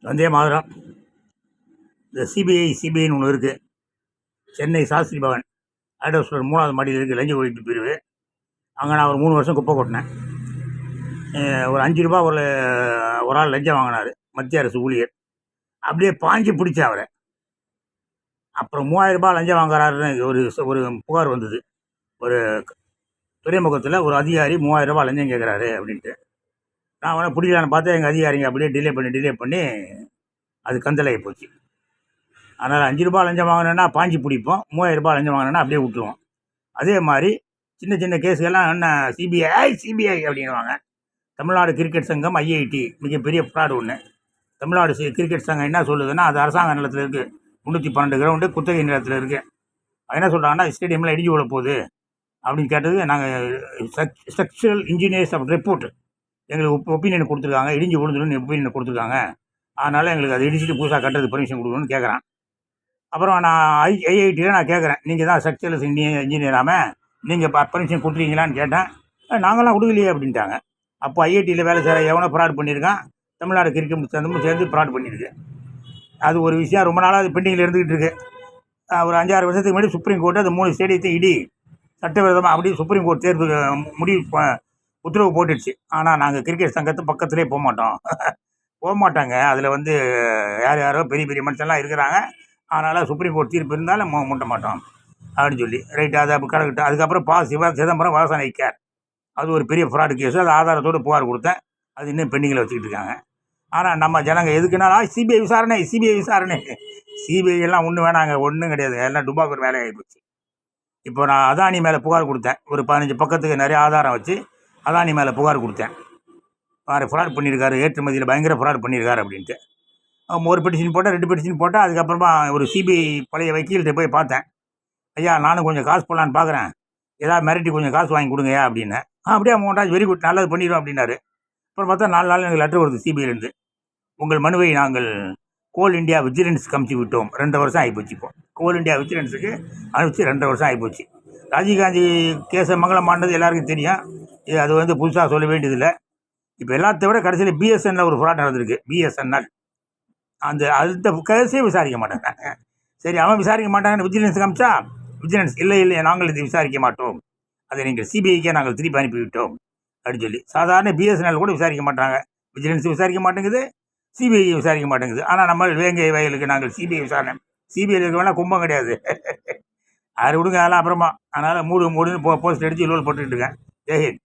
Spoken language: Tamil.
வந்தே மாதரம். இந்த சிபிஐன்னு ஒன்று இருக்குது. சென்னை சாஸ்திரி பவன் ஆடோஸ்டோர் 3வது மாடியில் இருக்குது, லஞ்ச ஒழிப்பு பிரிவு. அங்கே நான் ஒரு 3 வருஷம் குப்பை கொட்டினேன். ஒரு 5 ரூபா ஒரு ஆள் லஞ்சம் வாங்கினார், மத்திய அரசு ஊழியர். அப்படியே பாஞ்சு பிடிச்சேன் அவரை. அப்புறம் 3000 ரூபாய் லஞ்சம் வாங்குறாருன்னு ஒரு புகார் வந்தது. ஒரு துறைமுகத்தில் ஒரு அதிகாரி 3000 ரூபாய் லஞ்சம் கேட்குறாரு அப்படின்ட்டு. நான் அவனை பிடிக்கலான்னு பார்த்தா எங்கள் அதிகாரிங்க அப்படியே டிலே பண்ணி அது கந்தலாகி போச்சு. அதனால் 5 ரூபா லஞ்சம் வாங்கினேன்னா பாஞ்சு பிடிப்போம், 3000 ரூபாய் லஞ்சம் வாங்கினேன்னா அப்படியே விட்டுருவோம். அதே மாதிரி சின்ன சின்ன கேஸுகள்லாம் என்ன சிபிஐ அப்படின்வாங்க. தமிழ்நாடு கிரிக்கெட் சங்கம் ஐஐடி மிகப்பெரிய ஃப்ராடு ஒன்று. தமிழ்நாடு கிரிக்கெட் சங்கம் என்ன சொல்லுதுன்னா, அது அரசாங்க நிலத்தில் இருக்குது, 312 கிரவுண்டு குத்தகை நிலத்தில் இருக்குது. அது என்ன சொல்கிறாங்கன்னா, ஸ்டேடியமில் இடிஞ்சு விட போகுது அப்படின்னு கேட்டது. நாங்கள் ஸ்ட்ரக்சரல் இன்ஜினியர்ஸ் ஆஃப் ரிப்போர்ட் எங்களுக்கு ஒப்பீனியன் கொடுத்துருக்காங்க, இடிஞ்சு விழுந்துடும் ஒப்பீனியன் கொடுத்துருக்காங்க. அதனால் எங்களுக்கு அதை இடிச்சிட்டு புதுசாக கட்டுறது பர்மிஷன் கொடுக்கணும்னு கேட்குறான். அப்புறம் நான் ஐஐடியில் நான் கேட்குறேன், நீங்கள் தான் ஸ்ட்ரக்சரல் இன்ஜினியராமல் நீங்கள் பர்மிஷன் கொடுத்துருக்கீங்களான்னு கேட்டேன். நாங்களாம் கொடுக்கலையே அப்படின்ட்டாங்க. அப்போ ஐஐடியில் வேலை செய்கிற எவனோ ஃப்ராட் பண்ணியிருக்கான், தமிழ்நாடு கிரிக்கெட் சங்கமும் சேர்ந்து ஃப்ராட் பண்ணியிருக்கு. அது ஒரு விஷயம் ரொம்ப நாளாக அது பெண்டிங்கில் இருந்துக்கிட்டு இருக்குது. ஒரு 5-6 வருஷத்துக்கு முன்னாடி சுப்ரீம் கோர்ட்டு அது 3 ஸ்டேடியத்தை இடி சட்டவிரோதமாக அப்படி சுப்ரீம் கோர்ட் தேர்வு உத்தரவு போட்டுடுச்சு. ஆனால் நாங்கள் கிரிக்கெட் சங்கத்து பக்கத்துலேயே போக மாட்டாங்க. அதில் யாரோ பெரிய பெரிய மனுஷன்லாம் இருக்கிறாங்க. அதனால் சுப்ரீம் கோர்ட் தீர்ப்பு இருந்தாலும் முட்ட மாட்டோம் அப்படின்னு சொல்லி ரைட்டு அதை அப்போ கிடக்கட்டும். அதுக்கப்புறம் சிதம்பரம் வாசனை கேர், அது ஒரு பெரிய ஃப்ராடு கேஸு. அது ஆதாரத்தோடு புகார் கொடுத்தேன். அது இன்னும் பெண்டிங்கில் வச்சுக்கிட்டு இருக்காங்க. ஆனால் நம்ம ஜனங்க எதுக்குன்னா சிபிஐ விசாரணை சிபிஐ எல்லாம் ஒன்றும் வேணாங்க, ஒன்றும் கிடையாது. எல்லாம் டுபாக்கூர் வேலை ஆகிப்போச்சு. இப்போ நான் அதானி மேலே புகார் கொடுத்தேன். ஒரு 15 பக்கத்துக்கு நிறைய ஆதாரம் வச்சு அதானி மேலே புகார் கொடுத்தேன். ஃப்ராட் பண்ணியிருக்காரு, ஏற்றுமதியில் பயங்கர ஃப்ராட் பண்ணியிருக்காரு அப்படின்ட்டு. ஒரு பெட்டிஷன் போட்டேன், 2 பெட்டிஷன் போட்டேன். அதுக்கப்புறமா ஒரு சிபிஐ பழைய வக்கீல்கிட்ட போய் பார்த்தேன். ஐயா, நானும் கொஞ்சம் காசு போடலான்னு பார்க்குறேன், ஏதாவது மிரட்டி கொஞ்சம் காசு வாங்கி கொடுங்கய்யா அப்படின்னு. அப்படியே அமௌண்ட்டாக வெரி குட், நல்லது பண்ணிடுவோம் அப்படின்னாரு. அப்புறம் பார்த்தா 4 நாள் எனக்கு லெட்டர் வருது சிபிஐலேருந்து. உங்கள் மனுவை நாங்கள் கோல் இண்டியா விஜிலன்ஸுக்கு அமுச்சு விட்டோம். 2 வருஷம் ஆகிப்போச்சு. இப்போ கோல் இண்டியா விஜிலன்ஸுக்கு அனுப்பிச்சு 2 வருஷம் ஆகிப்போச்சு. ராஜீவ்காந்தி கேஸை மங்களமானது எல்லாருக்கும் தெரியும். அது புதுசாக சொல்ல வேண்டியதில்லை. இப்போ எல்லாத்த விட கடைசியில் பிஎஸ்என்எல் ஒரு ஃப்ராட் நடந்திருக்கு. பிஎஸ்என்எல் அந்த கேஸே விசாரிக்க மாட்டாங்க. சரி, அவன் விசாரிக்க மாட்டாங்கன்னு விஜிலன்ஸுக்கு அமிச்சா, விஜிலன்ஸ் இல்லை நாங்கள் இது விசாரிக்க மாட்டோம், அதை நீங்கள் சிபிஐக்கே நாங்கள் திருப்பி அனுப்பிவிட்டோம் அப்படின்னு சொல்லி. சாதாரண பிஎஸ்என்எல் கூட விசாரிக்க மாட்டாங்க, விஜிலன்ஸ் விசாரிக்க மாட்டேங்குது, சிபிஐ விசாரிக்க மாட்டேங்குது. ஆனால் நம்ம வேங்கை வயலுக்கு நாங்கள் சிபிஐ விசாரணை. சிபிஐ இருக்க வேணால் கும்பம் கிடையாது. அது விடுங்க, அதெல்லாம் அப்புறமா. அதனால் மூடுன்னு போஸ்ட் அடித்து லோல் போட்டுக்கிட்டு இருக்கேன். ஜெய்ஹிந்த்.